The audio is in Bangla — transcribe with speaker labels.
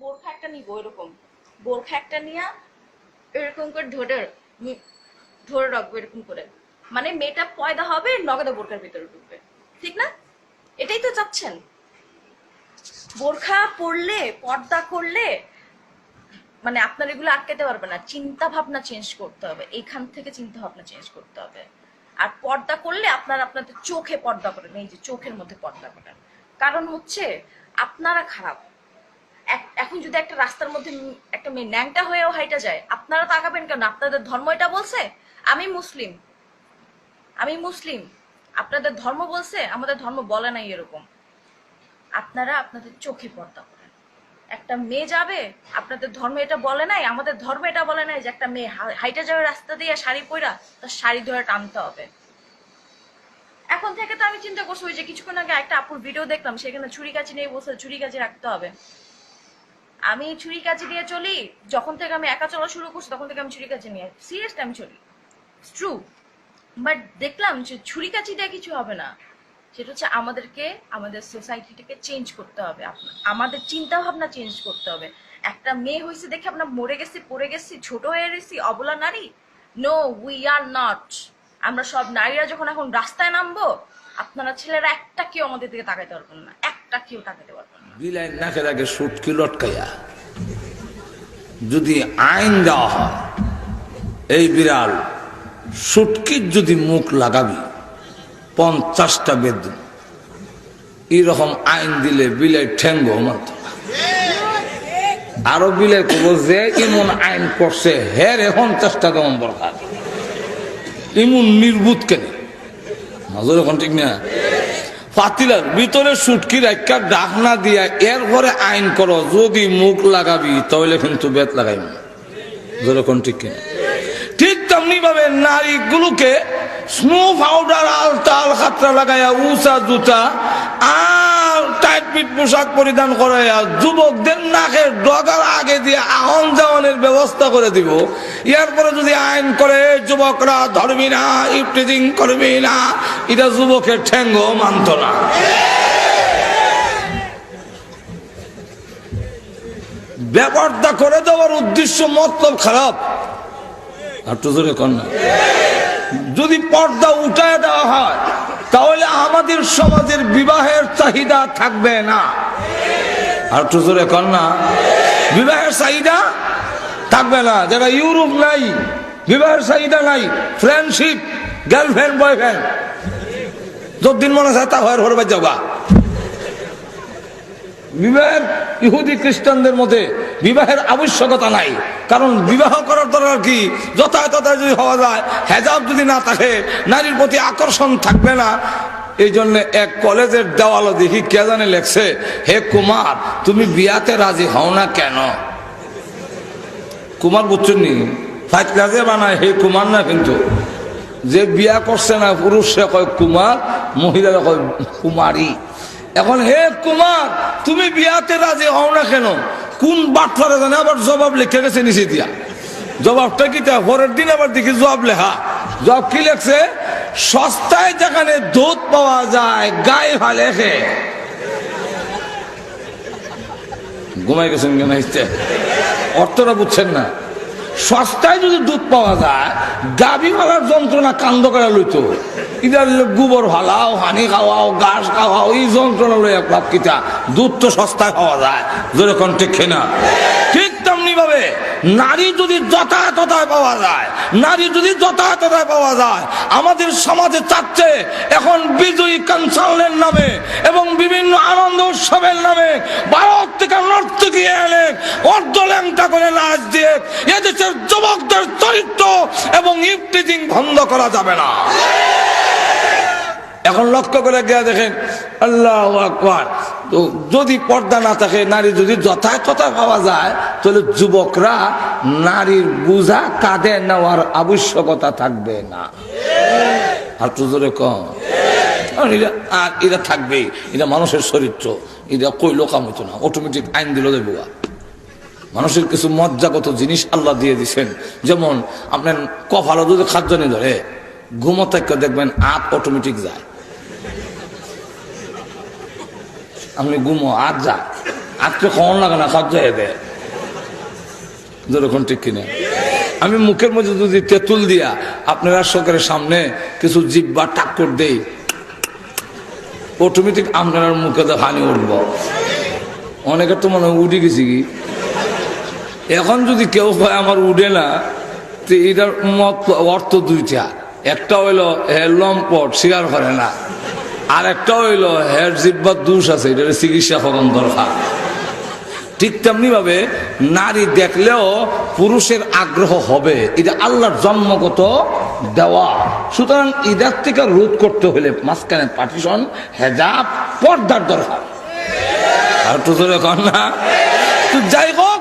Speaker 1: বোরখা একটা নিবো, এরকম বোরখা একটা নিয়ে এরকম করে ধরে ধরে রাখবো এরকম করে, মানে মেয়েটা পয়দা হবে, নগদা বোরখার ভিতরে ঢুকবে, ঠিক না? এটাই তো চাচ্ছেন। বোরখা পরলে, পর্দা করলে মানে আপনার এগুলো আটকাতে পারবে না, চিন্তা ভাবনা চেঞ্জ করতে হবে, এইখান থেকে চিন্তা ভাবনা চেঞ্জ করতে হবে। আর পর্দা করলে আপনাদের চোখে পর্দা করেন, এই যে চোখের মধ্যে পর্দা করেন, কারণ হচ্ছে আপনারা খারাপ। এখন যদি একটা রাস্তার মধ্যে একটা মেয়ে ন্যাংটা হয়েও হাইটা যায়, আপনারা তাকাবেন কেন? আপনাদের ধর্ম এটা বলছে আমি মুসলিম, আমি মুসলিম, আপনাদের ধর্ম বলছে, আমাদের ধর্ম বলে নাই এরকম। আপনারা আপনাদের চোখে পর্দা করেন। একটা মেয়ে যাবে, আপনাদের ধর্ম এটা বলে নাই, আমাদের ধর্ম এটা বলে নাই যে একটা মেয়ে হাইটা যাবে রাস্তা দিয়ে শাড়ি পরা, তার শাড়ি ধরে টানতে হবে। এখন থেকে তো আমি চিন্তা করছি, ওই যে কিছুক্ষণ আগে একটা আপুর ভিডিও দেখলাম, সেখানে ছুরি কাচি নিয়ে বলছে ছুরি কাচি রাখতে হবে। আমি ছুরি কাচি দিয়ে চলি, যখন থেকে আমি একা চলা শুরু করছি তখন থেকে আমি ছুরি কাচি নিয়ে সিরিয়াসলি আমি চলি, ট্রু। বাট দেখলাম যে ছুরি কাচি দিয়ে কিছু হবে না, সেটা হচ্ছে আমাদেরকে আমাদের সোসাইটিটাকে চেঞ্জ করতে হবে, আমাদের চিন্তা ভাবনা চেঞ্জ করতে হবে। একটা মেয়ে হয়েছে দেখে আমরা মরে গেছি, পড়ে গেছি, ছোট হয়ে গেছি, অবলা নারী? No, we are not. আমরা সব নারীরা যখন এখন রাস্তায় নামবো, আপনারা ছেলেরা একটা কেউ আমাদের দিকে তাকাইতে পারবেন না, একটা কেউ তাকাইতে পারবেন না।
Speaker 2: বিলাই নাকের আগে সুটকি লটকাইয়া যদি আইন দেওয়া হয়, এই বিড়াল সুটকির যদি মুখ লাগাবি 50টা বেদুন, এরকম আইন দিলে বিলাই ঠেঙ্গ মানত। আরো বিলাই কব যে এমন আইন করছে হের 50টা দম বরকার, এমন নির্বুত কেন নজর এখন ঠিক না? পাতিলার ভিতরে সুটকি রাখা ডাকনা দিয়া এরপরে আইন করো, যদি মুখ লাগাবি তাহলে কিন্তু বেত লাগাই যেরকম ঠিক কিনা? ঠিক তেমনি ভাবে নারীগুলোকে স্নো পাউডার আলতাল খাতরা লাগাইয়া উঁচা জুতা আর টাইট পিট পোশাক পরিধান করাইয়া যুবকদের নাকের ডগার আগে দিয়ে আহন যাওয়ানের ব্যবস্থা করে দিব। এরপরে যদি আইন করে যুবকরা ধরবি না, ইফটিজিং করবি না, এটা যুবকের ঠেঙ্গ মানত না। ব্যাপারটা করে দেওয়ার উদ্দেশ্য মতলব খারাপ। আর তো জোরে কর না। যদি পর্দা উঠায় দেওয়া হয় তাহলে আমাদের সমাজের বিবাহের চাহিদা থাকবে না। আর তো জোরে কর না। বিবাহের চাহিদা থাকবে না। যারা ইউরোপ নাই, বিবাহের চাহিদা নাই, ফ্রেন্ডশিপ, গার্লফ্রেন্ড বয়ফ্রেন্ড, যতদিন মনে চায় তা হয় ঘরে যাবা। বিবাহের ইহুদি খ্রিস্টানদের মধ্যে বিবাহের আবশ্যকতা নাই, কারণ বিবাহ করার দরকার কি? যথাযথ যদি হওয়া যায়, হেজাব যদি না থাকে, নারীর প্রতি আকর্ষণ থাকবে না। এই জন্য এক কলেজের দেওয়ালও দেখি কে জানে লেখছে, হে কুমার তুমি বিয়াতে রাজি হও না কেন? কুমার বুঝছেন নি? ফাইটলাজে বানায় হে কুমার না, কিন্তু যে বিয়া করছে না পুরুষ সে কয় কুমার, মহিলারা কয় কুমারী। এখন হে কুমার তুমি বিয়াতে রাজি হও না কেন? কোন বাটফারে জানে আবার জবাব লিখে গেছে নিচে দিয়া। জবাবটা কি? পরের দিন আবার দেখি জবাব লেখা। জবাব কি লেখছে? সস্তায় যেখানে দুধ পাওয়া যায় গায়ে ভালে খে। ঘুমাই গেছেন কেন? অর্থটা বুঝছেন না? সস্তায় যদি দুধ পাওয়া যায়, গাভী মারার যন্ত্রণা কান্দ করে লইতো, ইদার গোবর ভালাও, হানি খাওয়াও, ঘাস খাওয়াও, এই যন্ত্রণা লই এক লাভ কিতা? দুধ তো সস্তায় পাওয়া যায়, যেরকম ঠিক না? ঠিক তেমনি ভাবে নারী যদি যথাযথতায় পাওয়া যায়, নারী যদি যথাযথতায় পাওয়া যায়, আমাদের সমাজে চাচ্ছে এখন বিজয়ী কনসার্টের নামে এবং বিভিন্ন আনন্দ উৎসবের নামে ভারত থেকে নর্তকী এনে অর্ধল্যাংটা করে নাচ দিয়ে এদেশের যুবকদের চরিত্র এবং ইফটিজিং বন্ধ করা যাবে না। এখন লক্ষ্য করে গিয়ে দেখেন, আল্লাহু আকবার, তো যদি পর্দা না থাকে, নারী যদি যথাযথতা পাওয়া যায়, তাহলে যুবকরা নারীর বোঝা কাঁধে নেওয়ার আবশ্যকতা থাকবে না। আর তো জোরে কম। আর এটা থাকবে, এটা মানুষের চরিত্র, এটা কই লোকাম হইতো না, অটোমেটিক আইন দিল দেবো। মানুষের কিছু মজ্জাগত জিনিস আল্লাহ দিয়ে দিচ্ছেন, যেমন আপনার কপালও যদি খাদ্য নিয়ে ধরে, ঘুমো থেকে দেখবেন আপ অটোমেটিক যায়। আপনি ঘুমো আর যা আজকে কখন লাগে না খাদ্য হয়ে দেয় যেরকম ঠিক কিনা আমি মুখের মধ্যে যদি তেঁতুল দিয়া আপনারা সরকারের সামনে কিছু জিব্বা টাক্কর দেই অটোমেটিক আপনার মুখে তো হানি উঠব অনেকের তো মনে হয় উঠে গেছি কি এখন যদি কেউ হয় আমার উঠে না তো এটার মত অর্থ দুইটা একটা হইলো হের লম্পট স্বীকার করে না আর একটা হইলো হের জিব্বার দোষ আছে এটার চিকিৎসা করণ দরকার ঠিক তেমনি ভাবে নারী দেখলেও পুরুষের আগ্রহ হবে এটা আল্লাহর জন্মগত দেওয়া সুতরাং এটার থেকে রোধ করতে হলে মাঝখানে পার্টিশন হেজাব পর্দার দরকার আর তো কর না তো যাই হোক